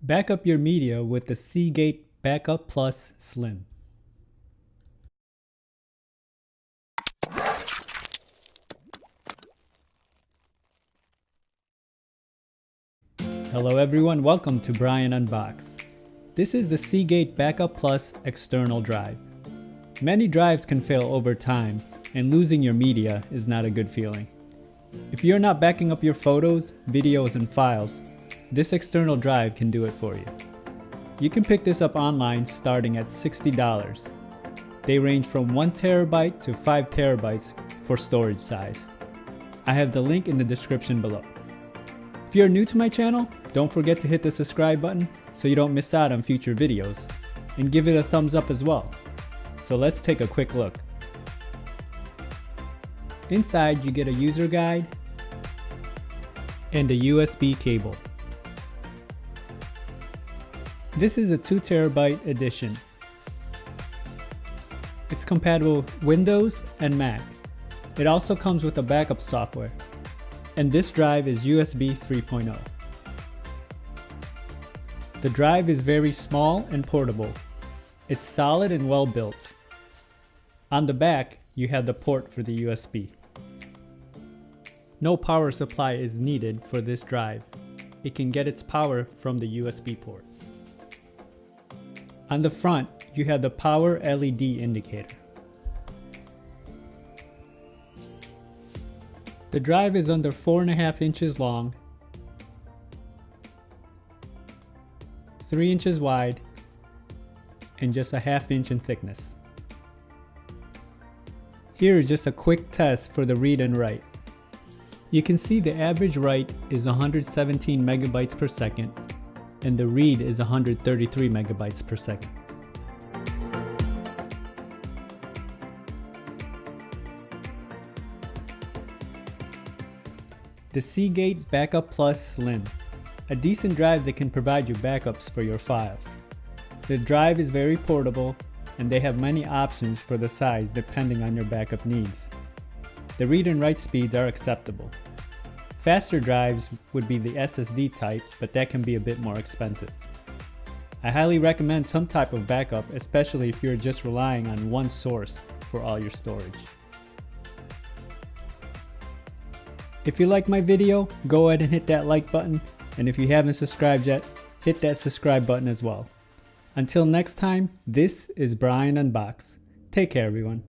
Back up your media with the Seagate Backup Plus Slim. Hello everyone, welcome to Brian Unboxed. This is the Seagate Backup Plus external drive. Many drives can fail over time, and losing your media is not a good feeling. If you're not backing up your photos, videos, and files, this external drive can do it for you. You can pick this up online starting at $60. They range from 1 terabyte to 5 terabytes for storage size. I have the link in the description below. If you're new to my channel, don't forget to hit the subscribe button so you don't miss out on future videos, and give it a thumbs up as well. So let's take a quick look. Inside you get a user guide and a USB cable. This is a 2 terabyte edition. It's compatible with Windows and Mac. It also comes with a backup software. And this drive is USB 3.0. The drive is very small and portable. It's solid and well built. On the back, you have the port for the USB. No power supply is needed for this drive. It can get its power from the USB port. On the front, you have the power LED indicator. The drive is under 4.5 inches long, 3 inches wide, and just a ½ inch in thickness. Here is just a quick test for the read and write. You can see the average write is 117 megabytes per second, and the read is 133 megabytes per second. The Seagate Backup Plus Slim, a decent drive that can provide you backups for your files. The drive is very portable, and they have many options for the size depending on your backup needs. The read and write speeds are acceptable. Faster drives would be the SSD type, but that can be a bit more expensive. I highly recommend some type of backup, especially if you're just relying on one source for all your storage. If you liked my video, go ahead and hit that like button, and if you haven't subscribed yet, hit that subscribe button as well. Until next time, this is Brian Unboxed. Take care everyone.